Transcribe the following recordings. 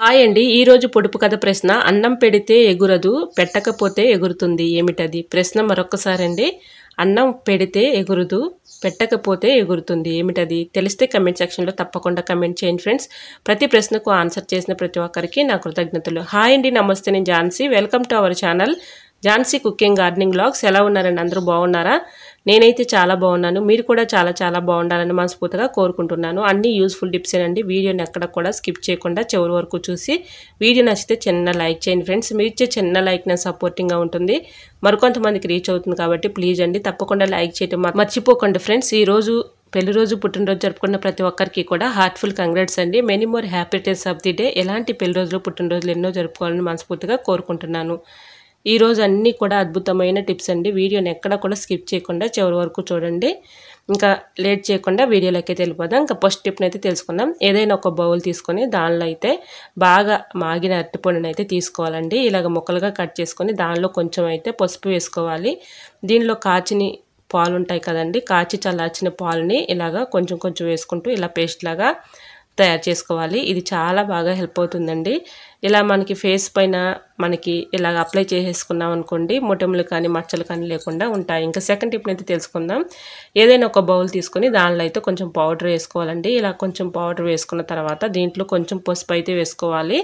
Hi అండి. ఈరోజు పొడుపు కథ ప్రశ్న. అన్నం పెడితే ఎగురదు, పెట్టకపోతే ఎగురుతుంది. ఏమిటది? ప్రశ్న మరొకసారి అండి. అన్నం పెడితే ఎగురదు, పెట్టకపోతే ఎగురుతుంది. ఏమిటది? తెలిస్తే కమెంట్ సెక్షన్లో తప్పకుండా కమెంట్ చేయండి ఫ్రెండ్స్. ప్రతి ప్రశ్నకు ఆన్సర్ చేసిన ప్రతి ఒక్కరికి నా కృతజ్ఞతలు. హాయ్ అండి, నమస్తే. నేను Jhansi. Welcome to our channel Jhansi cooking gardening vlogs. ఎలా ఉన్నారండి? అందరూ బాగున్నారా? నేనైతే చాలా బాగున్నాను. మీరు కూడా చాలా బాగుండాలని మనస్ఫూర్తిగా కోరుకుంటున్నాను. అన్ని యూస్ఫుల్ టిప్స్ ఏనండి. వీడియోని ఎక్కడ కూడా స్కిప్ చేయకుండా చివరి వరకు చూసి వీడియో నచ్చితే చిన్న లైక్ చేయండి ఫ్రెండ్స్. మీరు ఇచ్చే చిన్న లైక్ నాకు సపోర్టింగ్గా ఉంటుంది, మరికొంతమందికి రీచ్ అవుతుంది. కాబట్టి ప్లీజ్ అండి తప్పకుండా లైక్ చేయడం మర్చిపోకండి ఫ్రెండ్స్. ఈరోజు పెళ్లి రోజు, పుట్టినరోజు జరుపుకున్న ప్రతి ఒక్కరికి కూడా హార్ట్ఫుల్ కంగ్రాట్స్ అండి. Many more happy days of the day. ఎలాంటి పెళ్లి రోజులు, పుట్టినరోజులు ఎన్నో జరుపుకోవాలని మనస్ఫూర్తిగా కోరుకుంటున్నాను. ఈరోజు అన్నీ కూడా అద్భుతమైన టిప్స్ అండి. వీడియోని ఎక్కడ కూడా స్కిప్ చేయకుండా చివరి వరకు చూడండి. ఇంకా లేట్ చేయకుండా వీడియోలోకి అయితే వెళ్ళిపోదాం. ఇంకా ఫస్ట్ టిప్ని అయితే తెలుసుకుందాం. ఏదైనా ఒక బౌల్ తీసుకొని దానిలో అయితే బాగా మాగిన అరటిపండుని అయితే తీసుకోవాలండి. ఇలాగ ముక్కలుగా కట్ చేసుకొని దానిలో కొంచెం అయితే పసుపు వేసుకోవాలి. దీనిలో కాచిని పాలు ఉంటాయి కదండి, కాచి చల్లార్చిన పాలని ఇలాగా కొంచెం వేసుకుంటూ ఇలా పేస్ట్ లాగా తయారు చేసుకోవాలి. ఇది చాలా బాగా హెల్ప్ అవుతుందండి. ఇలా మనకి ఫేస్ పైన మనకి ఇలాగ అప్లై చేసేసుకున్నాం అనుకోండి, మొటిమలు కానీ మచ్చలు కానీ లేకుండా ఉంటాయి. ఇంకా సెకండ్ టిప్ని అయితే తెలుసుకుందాం. ఏదైనా ఒక బౌల్ తీసుకొని దానిలో అయితే కొంచెం పౌడర్ వేసుకోవాలండి. ఇలా కొంచెం పౌడర్ వేసుకున్న తర్వాత దీంట్లో కొంచెం పసుపు అయితే వేసుకోవాలి.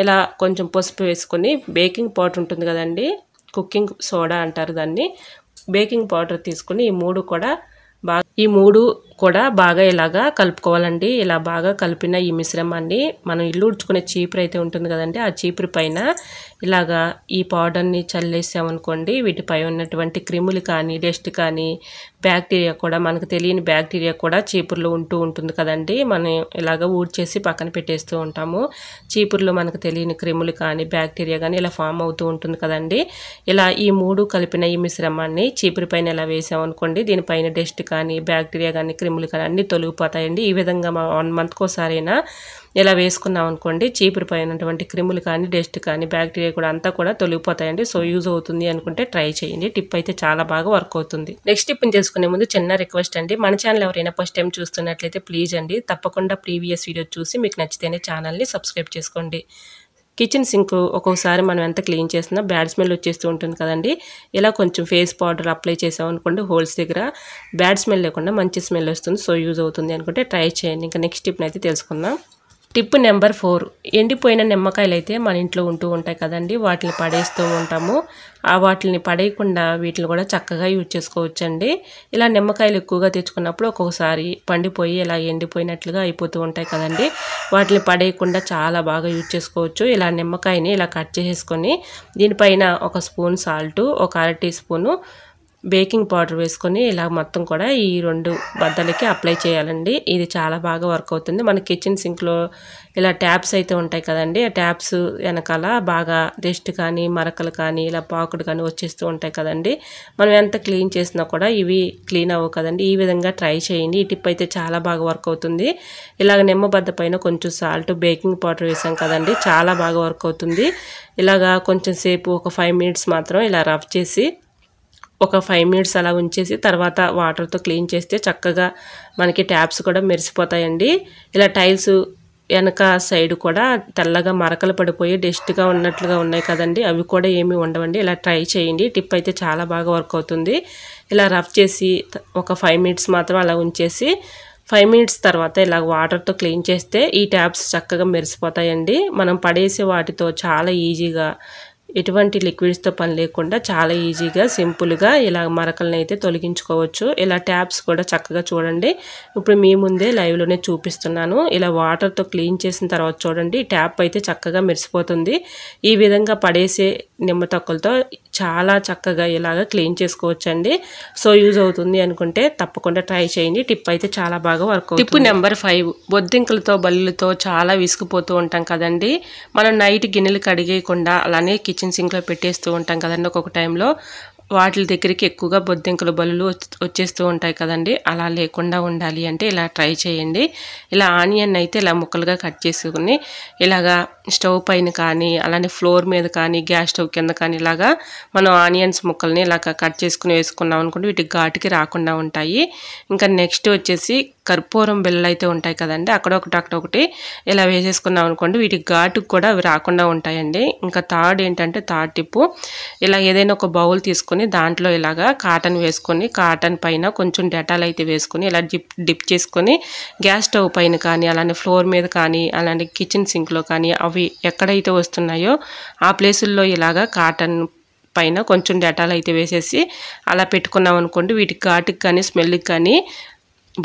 ఇలా కొంచెం పసుపు వేసుకొని బేకింగ్ పౌడర్ ఉంటుంది కదండి, కుకింగ్ సోడా అంటారు దాన్ని, బేకింగ్ పౌడర్ తీసుకుని ఈ మూడు కూడా బాగా ఇలాగా కలుపుకోవాలండి. ఇలా బాగా కలిపిన ఈ మిశ్రమాన్ని మనం ఇల్లు ఉడ్చుకునే చీపురు అయితే ఉంటుంది కదండి, ఆ చీపురు పైన ఇలాగా ఈ పౌడర్ని చల్లేసామనుకోండి, వీటిపై ఉన్నటువంటి క్రిములు కానీ డస్ట్ కానీ బ్యాక్టీరియా కూడా, మనకు తెలియని బ్యాక్టీరియా కూడా చీపురులో ఉంటుంది కదండి. మనం ఇలాగ ఊడ్చేసి పక్కన పెట్టేస్తూ ఉంటాము. చీపురులో మనకు తెలియని క్రిములు కానీ బ్యాక్టీరియా కానీ ఇలా ఫామ్ అవుతూ ఉంటుంది కదండి. ఇలా ఈ మూడు కలిపిన ఈ మిశ్రమాన్ని చీపురు పైన ఇలా వేసామనుకోండి, దీనిపైన డస్ట్ కానీ బ్యాక్టీరియా కానీ క్రిములు కానీ అన్నీ తొలగిపోతాయండి. ఈ విధంగా 1 మంత్కి ఒకసారైనా ఇలా వేసుకున్నాం అనుకోండి, చీపురు పైన ఉన్నటువంటి క్రిములు కానీ డస్ట్ కానీ బ్యాక్టీరియా కూడా అంతా కూడా తొలగిపోతాయండి. సో యూజ్ అవుతుంది అనుకుంటే ట్రై చేయండి. టిప్ అయితే చాలా బాగా వర్క్ అవుతుంది. నెక్స్ట్ టిప్ని తెలుసుకునే ముందు చిన్న రిక్వెస్ట్ అండి. మన ఛానల్ ఎవరైనా ఫస్ట్ టైం చూస్తున్నట్లయితే ప్లీజ్ అండి తప్పకుండా ప్రీవియస్ వీడియో చూసి మీకు నచ్చితేనే ఛానల్ని సబ్స్క్రైబ్ చేసుకోండి. కిచెన్ సింక్ ఒక్కొక్కసారి మనం ఎంత క్లీన్ చేసినా బ్యాడ్ స్మెల్ వచ్చేస్తూ ఉంటుంది కదండి. ఇలా కొంచెం ఫేస్ పౌడర్ అప్లై చేసాం అనుకోండి, హోల్స్ దగ్గర బ్యాడ్ స్మెల్ లేకుండా మంచి స్మెల్ వస్తుంది. సో యూజ్ అవుతుంది అనుకుంటే ట్రై చేయండి. ఇంకా నెక్స్ట్ టిప్ని అయితే తెలుసుకుందాం. Tip number 4. ఎండిపోయిన నిమ్మకాయలు అయితే మన ఇంట్లో ఉంటూ ఉంటాయి కదండి, వాటిని పడేస్తూ ఉంటాము. వాటిని పడేయకుండా వీటిని కూడా చక్కగా యూజ్ చేసుకోవచ్చండి. ఇలా నిమ్మకాయలు ఎక్కువగా తెచ్చుకున్నప్పుడు ఒక్కొక్కసారి పండిపోయి ఇలా ఎండిపోయినట్లుగా అయిపోతూ ఉంటాయి కదండి, వాటిని పడేయకుండా చాలా బాగా యూజ్ చేసుకోవచ్చు. ఇలా నిమ్మకాయని ఇలా కట్ చేసేసుకొని దీనిపైన 1 స్పూన్ సాల్ట్, 1 అర టీ స్పూను బేకింగ్ పౌడర్ వేసుకొని ఇలా మొత్తం కూడా ఈ 2 బద్దలకి అప్లై చేయాలండి. ఇది చాలా బాగా వర్క్ అవుతుంది. మన కిచెన్ సింక్లో ఇలా ట్యాప్స్ అయితే ఉంటాయి కదండి, ఆ ట్యాప్స్ వెనకాల బాగా డస్ట్ కానీ మరకలు కానీ ఇలా పాకుడు కానీ వచ్చేస్తూ ఉంటాయి కదండి. మనం ఎంత క్లీన్ చేసినా కూడా ఇవి క్లీన్ అవ్వవు కదండి. ఈ విధంగా ట్రై చేయండి. ఈ టిప్ అయితే చాలా బాగా వర్క్ అవుతుంది. ఇలాగ నిమ్మబద్ద పైన కొంచెం సాల్ట్, బేకింగ్ పౌడర్ వేసాం కదండి, చాలా బాగా వర్క్ అవుతుంది. ఇలాగా కొంచెం సేపు ఒక 5 మినిట్స్ మాత్రం ఇలా రఫ్ చేసి ఒక 5 మినిట్స్ అలా ఉంచేసి తర్వాత వాటర్తో క్లీన్ చేస్తే చక్కగా మనకి ట్యాప్స్ కూడా మెరిసిపోతాయండి. ఇలా టైల్స్ వెనక సైడ్ కూడా తెల్లగా మరకలు పడిపోయి డస్ట్గా ఉన్నట్లుగా ఉన్నాయి కదండి, అవి కూడా ఏమీ ఉండవండి. ఇలా ట్రై చేయండి. టిప్ అయితే చాలా బాగా వర్క్ అవుతుంది. ఇలా రఫ్ చేసి ఒక 5 మినిట్స్ మాత్రం అలా ఉంచేసి 5 మినిట్స్ తర్వాత ఇలా వాటర్తో క్లీన్ చేస్తే ఈ ట్యాప్స్ చక్కగా మెరిసిపోతాయండి. మనం పడేసే వాటితో చాలా ఈజీగా, ఎటువంటి లిక్విడ్స్తో పని లేకుండా చాలా ఈజీగా సింపుల్గా ఇలా మరకలను అయితే తొలగించుకోవచ్చు. ఇలా ట్యాప్స్ కూడా చక్కగా చూడండి, ఇప్పుడు మీ ముందే లైవ్లోనే చూపిస్తున్నాను. ఇలా వాటర్తో క్లీన్ చేసిన తర్వాత చూడండి, ట్యాప్ అయితే చక్కగా మెరిసిపోతుంది. ఈ విధంగా పడేసే నిమ్మ తొక్కలతో చాలా చక్కగా ఇలాగ క్లీన్ చేసుకోవచ్చండి. సో యూజ్ అవుతుంది అనుకుంటే తప్పకుండా ట్రై చేయండి. టిప్ అయితే చాలా బాగా వర్క్ అవుతుంది. Tip number 5. బొద్దింకలతో బల్లులతో చాలా విసుకుపోతూ ఉంటాం కదండి. మనం నైట్ గిన్నెలు కడిగేయకుండా అలానే కిచెన్ సింక్లో పెట్టేస్తూ ఉంటాం కదండి. ఒక్కొక్క టైంలో వాటి దగ్గరికి ఎక్కువగా బొద్దింకలు బల్లులు వచ్చేస్తూ ఉంటాయి కదండి. అలా లేకుండా ఉండాలి అంటే ఇలా ట్రై చేయండి. ఇలా ఆనియన్ అయితే ఇలా ముక్కలుగా కట్ చేసుకుని ఇలాగా స్టవ్ పైన కానీ అలానే ఫ్లోర్ మీద కానీ గ్యాస్ స్టవ్ కింద కానీ ఇలాగా మనం ఆనియన్స్ ముక్కల్ని ఇలాగ కట్ చేసుకుని వేసుకున్నాం అనుకోండి, వీటికి ఘాటుకి రాకుండా ఉంటాయి. ఇంకా నెక్స్ట్ వచ్చేసి కర్పూరం బిళ్ళలు అయితే ఉంటాయి కదండి, అక్కడొకటి ఇలా వేసేసుకున్నాం అనుకోండి, వీటికి ఘాటుకు కూడా అవి రాకుండా ఉంటాయండి. ఇంకా థర్డ్ ఏంటంటే థర్డ్ టిప్పు, ఇలా ఏదైనా ఒక బౌల్ తీసుకొని దాంట్లో ఇలాగా కాటన్ వేసుకొని కాటన్ పైన కొంచెం డెటాల్ అయితే వేసుకొని ఇలా డిప్ చేసుకొని గ్యాస్ స్టవ్ పైన కానీ అలానే ఫ్లోర్ మీద కానీ అలానే కిచెన్ సింక్లో కానీ అవి ఎక్కడైతే వస్తున్నాయో ఆ ప్లేసుల్లో ఇలాగా కాటన్ పైన కొంచెం డెటాల్ అయితే వేసేసి అలా పెట్టుకున్నాం అనుకోండి, వీటికి ఘాటుకి కానీ స్మెల్కి కానీ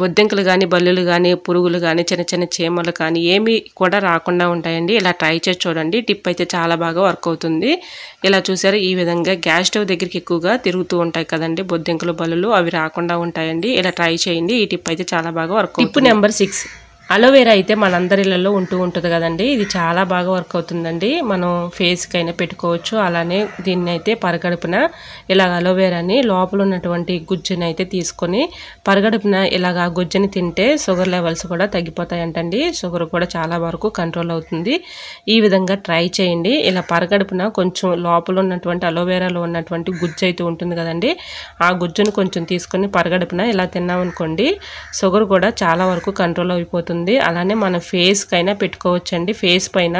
బొద్దింకలు కానీ బల్లులు కానీ పురుగులు కానీ చిన్న చిన్న చీమలు కానీ ఏమీ కూడా రాకుండా ఉంటాయండి. ఇలా ట్రై చేసి చూడండి, టిప్ అయితే చాలా బాగా వర్క్ అవుతుంది. ఇలా చూసారు, ఈ విధంగా గ్యాస్ స్టవ్ దగ్గరికి ఎక్కువగా తిరుగుతూ ఉంటాయి కదండి బొద్దింకలు బల్లులు, అవి రాకుండా ఉంటాయండి. ఇలా ట్రై చేయండి, ఈ టిప్ అయితే చాలా బాగా వర్క్ అవుతుంది. టిప్ నెంబర్ 6, అలోవెరా అయితే మనందరిళ్ళలో ఉంటుంది కదండి, ఇది చాలా బాగా వర్క్ అవుతుందండి. మనం ఫేస్కి అయినా పెట్టుకోవచ్చు. అలానే దీన్ని అయితే పరగడుపున ఇలాగ అలోవెరాని లోపల ఉన్నటువంటి గుజ్జుని అయితే తీసుకొని పరగడుపున ఇలాగ ఆ గుజ్జుని తింటే షుగర్ లెవెల్స్ కూడా తగ్గిపోతాయంటండి, షుగర్ కూడా చాలా వరకు కంట్రోల్ అవుతుంది. ఈ విధంగా ట్రై చేయండి. ఇలా పరగడుపున కొంచెం లోపల ఉన్నటువంటి అలోవెరాలో ఉన్నటువంటి గుజ్జు అయితే ఉంటుంది కదండి, ఆ గుజ్జుని కొంచెం తీసుకొని పరగడుపున ఇలా తిన్నామనుకోండి, షుగర్ కూడా చాలా వరకు కంట్రోల్ అయిపోతుంది. అలానే మన ఫేస్కి అయినా పెట్టుకోవచ్చండి. ఫేస్ పైన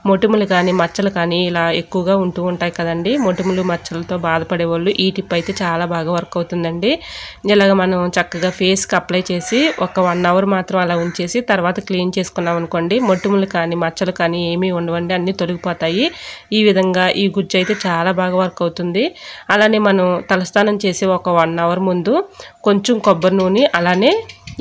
మొటిములు కానీ మచ్చలు కానీ ఇలా ఎక్కువగా ఉంటాయి కదండి, మొటిములు మచ్చలతో బాధపడే వాళ్ళు ఈ టిప్ అయితే చాలా బాగా వర్క్ అవుతుందండి. ఇలాగ మనం చక్కగా ఫేస్కి అప్లై చేసి ఒక 1 అవర్ మాత్రం అలా ఉంచేసి తర్వాత క్లీన్ చేసుకున్నాం అనుకోండి, మొటిములు కానీ మచ్చలు కానీ ఏమీ ఉండవండి, అన్నీ తొలగిపోతాయి. ఈ విధంగా ఈ గుజ్జు అయితే చాలా బాగా వర్క్ అవుతుంది. అలానే మనం తలస్నానం చేసి ఒక 1 అవర్ ముందు కొంచెం కొబ్బరి నూనె అలానే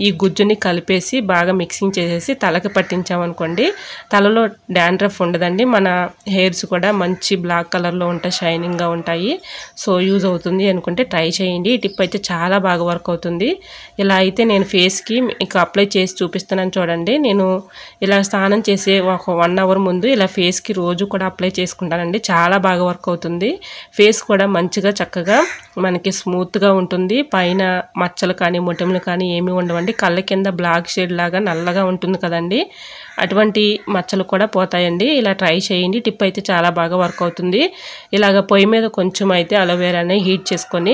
ఈ గుజ్జుని కలిపేసి బాగా మిక్సింగ్ చేసేసి తలకి పట్టించామనుకోండి, తలలో డాండ్రఫ్ ఉండదండి, మన హెయిర్స్ కూడా మంచి బ్లాక్ కలర్లో ఉంటాయి, షైనింగ్గా ఉంటాయి. సో యూజ్ అవుతుంది అనుకుంటే ట్రై చేయండి. ఈ టిప్ అయితే చాలా బాగా వర్క్ అవుతుంది. ఇలా అయితే నేను ఫేస్కి మీకు అప్లై చేసి చూపిస్తున్నాను చూడండి. నేను ఇలా స్నానం చేసే ఒక 1 అవర్ ముందు ఇలా ఫేస్కి రోజు కూడా అప్లై చేసుకుంటానండి, చాలా బాగా వర్క్ అవుతుంది. ఫేస్ కూడా మంచిగా చక్కగా మనకి స్మూత్గా ఉంటుంది, పైన మచ్చలు కానీ మొటిమలు కానీ ఏమీ ఉండవండి. కళ్ళ కింద బ్లాక్ షేడ్ లాగా నల్లగా ఉంటుంది కదండి, అటువంటి మచ్చలు కూడా పోతాయండి. ఇలా ట్రై చేయండి, టిప్ అయితే చాలా బాగా వర్క్ అవుతుంది. ఇలాగ పొయ్యి మీద కొంచెం అయితే అలోవెరాని హీట్ చేసుకొని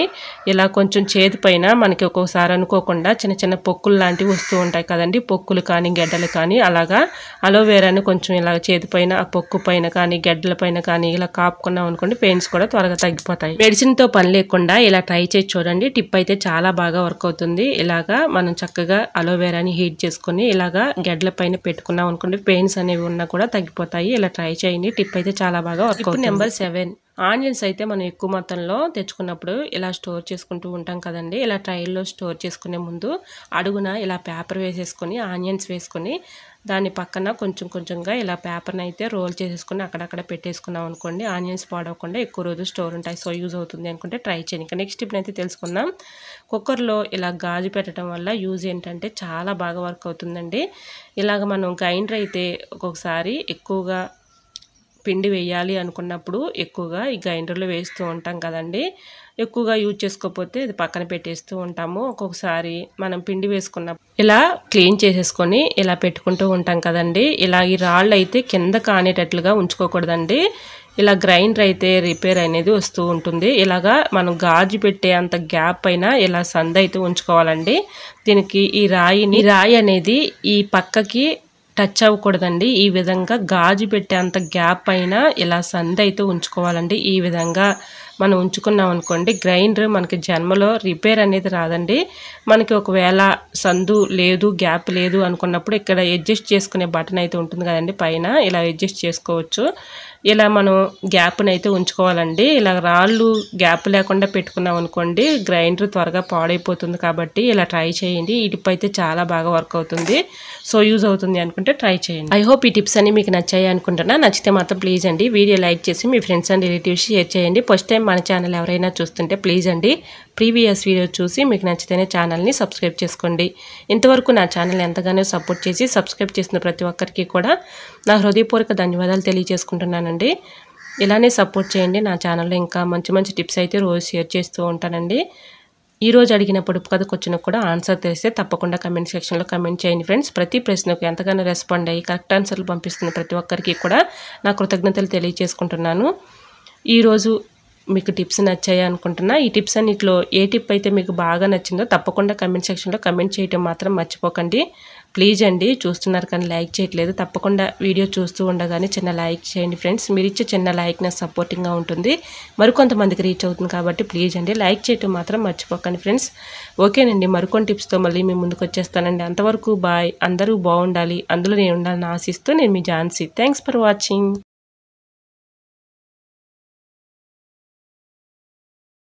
ఇలా కొంచెం చేతి పైన మనకి ఒక్కొక్కసారి అనుకోకుండా చిన్న చిన్న పొక్కులు లాంటివి వస్తూ ఉంటాయి కదండి, పొక్కులు కానీ గెడ్డలు కానీ, అలాగా అలోవెరాని కొంచెం ఇలా చేతి పైన ఆ పొక్కు పైన కానీ గెడ్డల పైన కానీ ఇలా కాపుకున్నాం అనుకోండి, పెయిన్స్ కూడా త్వరగా తగ్గిపోతాయి. మెడిసిన్తో పని లేకుండా ఇలా ట్రై చేసి చూడండి, టిప్ అయితే చాలా బాగా వర్క్ అవుతుంది. ఇలాగా మనం చక్కగా అలోవెరాని హీట్ చేసుకొని ఇలాగా గెడ్డల పైన పెట్టుకున్నాం అనుకోండి, పెయిన్స్ అనేవి ఉన్నా కూడా తగ్గిపోతాయి. ఇలా ట్రై చేయండి, టిప్ అయితే చాలా బాగా వర్క్ అవుతుంది. నెంబర్ 7, ఆనియన్స్ అయితే మనం ఎక్కువ మొత్తంలో తెచ్చుకున్నప్పుడు ఇలా స్టోర్ చేసుకుంటూ ఉంటాం కదండి, ఇలా ట్రైల్లో స్టోర్ చేసుకునే ముందు అడుగున ఇలా పేపర్ వేసేసుకొని ఆనియన్స్ వేసుకొని దాని పక్కన కొంచెం కొంచెంగా ఇలా పేపర్ని అయితే రోల్ చేసేసుకొని అక్కడక్కడ పెట్టేసుకున్నాం అనుకోండి, ఆనియన్స్ పాడవకుండా ఎక్కువ రోజు స్టోర్ ఉంటాయి. సో యూజ్ అవుతుంది అనుకుంటే ట్రై చేయండి. ఇంకా నెక్స్ట్ టిప్ అయితే తెలుసుకుందాం. కుక్కర్లో ఇలా గాజు పెట్టడం వల్ల యూజ్ ఏంటంటే చాలా బాగా వర్క్ అవుతుందండి. ఇలాగ మనం గ్రైండర్ అయితే ఒక్కొక్కసారి ఎక్కువగా పిండి వేయాలి అనుకున్నప్పుడు ఎక్కువగా ఈ గ్రైండర్లో వేస్తూ ఉంటాం కదండి, ఎక్కువగా యూజ్ చేసుకోకపోతే ఇది పక్కన పెట్టేస్తూ ఉంటాము. ఒక్కొక్కసారి మనం పిండి వేసుకున్నప్పుడు ఇలా క్లీన్ చేసేసుకొని ఇలా పెట్టుకుంటూ ఉంటాం కదండి, ఇలా ఈ రాళ్ళు అయితే కింద కానేటట్లుగా ఉంచుకోకూడదండి. ఇలా గ్రైండర్ అయితే రిపేర్ అనేది వస్తూ ఉంటుంది. ఇలాగా మనం గాజు పెట్టే అంత గ్యాప్ అయినా ఇలా సంద అయితే ఉంచుకోవాలండి. దీనికి ఈ రాయి అనేది ఈ పక్కకి టచ్ అవ్వకూడదండి. ఈ విధంగా గాజు పెట్టే అంత గ్యాప్ అయినా ఇలా సంద అయితే ఉంచుకోవాలండి. ఈ విధంగా మనం ఉంచుకున్నాం అనుకోండి, గ్రైండర్ మనకి జన్మలో రిపేర్ అనేది రాదండి. మనకి ఒకవేళ సందు లేదు గ్యాప్ లేదు అనుకున్నప్పుడు ఇక్కడ అడ్జస్ట్ చేసుకునే బటన్ అయితే ఉంటుంది కదండి పైన, ఇలా అడ్జస్ట్ చేసుకోవచ్చు. ఇలా మనం గ్యాప్ని అయితే ఉంచుకోవాలండి. ఇలా రాళ్ళు గ్యాప్ లేకుండా పెట్టుకున్నాం అనుకోండి, గ్రైండర్ త్వరగా పాడైపోతుంది. కాబట్టి ఇలా ట్రై చేయండి, ఈ టిప్ అయితే చాలా బాగా వర్క్ అవుతుంది. సో యూజ్ అవుతుంది అనుకుంటే ట్రై చేయండి. ఐ హోప్ ఈ టిప్స్ అన్ని మీకు నచ్చాయి అనుకుంటున్నా. నచ్చితే మాత్రం ప్లీజ్ అండి వీడియో లైక్ చేసి మీ ఫ్రెండ్స్ అండ్ రిలేటివ్స్ షేర్ చేయండి. ఫస్ట్ టైం మన ఛానల్ ఎవరైనా చూస్తుంటే ప్లీజ్ అండి ప్రీవియస్ వీడియో చూసి మీకు నచ్చితేనే ఛానల్ని సబ్స్క్రైబ్ చేసుకోండి. ఇంతవరకు నా ఛానల్ ఎంతగానో సపోర్ట్ చేసి సబ్స్క్రైబ్ చేసిన ప్రతి ఒక్కరికి కూడా నా హృదయపూర్వక ధన్యవాదాలు తెలియజేసుకుంటున్నానండి. ఇలానే సపోర్ట్ చేయండి. నా ఛానల్లో ఇంకా మంచి మంచి టిప్స్ అయితే రోజు షేర్ చేస్తూ ఉంటానండి. ఈరోజు అడిగిన పొడుపు కథ క్వశ్చన్కి కూడా ఆన్సర్ తెలిస్తే తప్పకుండా కమెంట్ సెక్షన్లో కమెంట్ చేయండి ఫ్రెండ్స్. ప్రతి ప్రశ్నకు ఎంతగానో రెస్పాండ్ అయ్యి కరెక్ట్ ఆన్సర్లు పంపిస్తున్న ప్రతి ఒక్కరికి కూడా నా కృతజ్ఞతలు తెలియజేసుకుంటున్నాను. ఈరోజు మీకు టిప్స్ నచ్చాయి అనుకుంటున్నా. ఈ టిప్స్ అన్నిట్లో ఏ టిప్ అయితే మీకు బాగా నచ్చిందో తప్పకుండా కమెంట్ సెక్షన్లో కమెంట్ చేయటం మాత్రం మర్చిపోకండి. ప్లీజ్ అండి, చూస్తున్నారు కానీ లైక్ చేయట్లేదు. తప్పకుండా వీడియో చూస్తూ ఉండగానే చిన్న లైక్ చేయండి ఫ్రెండ్స్. మీరు ఇచ్చే చిన్న లైక్ నాకు సపోర్టింగ్గా ఉంటుంది, మరికొంతమందికి రీచ్ అవుతుంది కాబట్టి ప్లీజ్ అండి లైక్ చేయటం మాత్రం మర్చిపోకండి ఫ్రెండ్స్. ఓకేనండి, మరికొన్ని టిప్స్తో మళ్ళీ మీ ముందుకు వచ్చేస్తానండి. అంతవరకు బాయ్. అందరూ బాగుండాలి, అందులో నేను ఉండాలని ఆశిస్తూ నేను మీ ఝాన్సీ. Thanks for watching.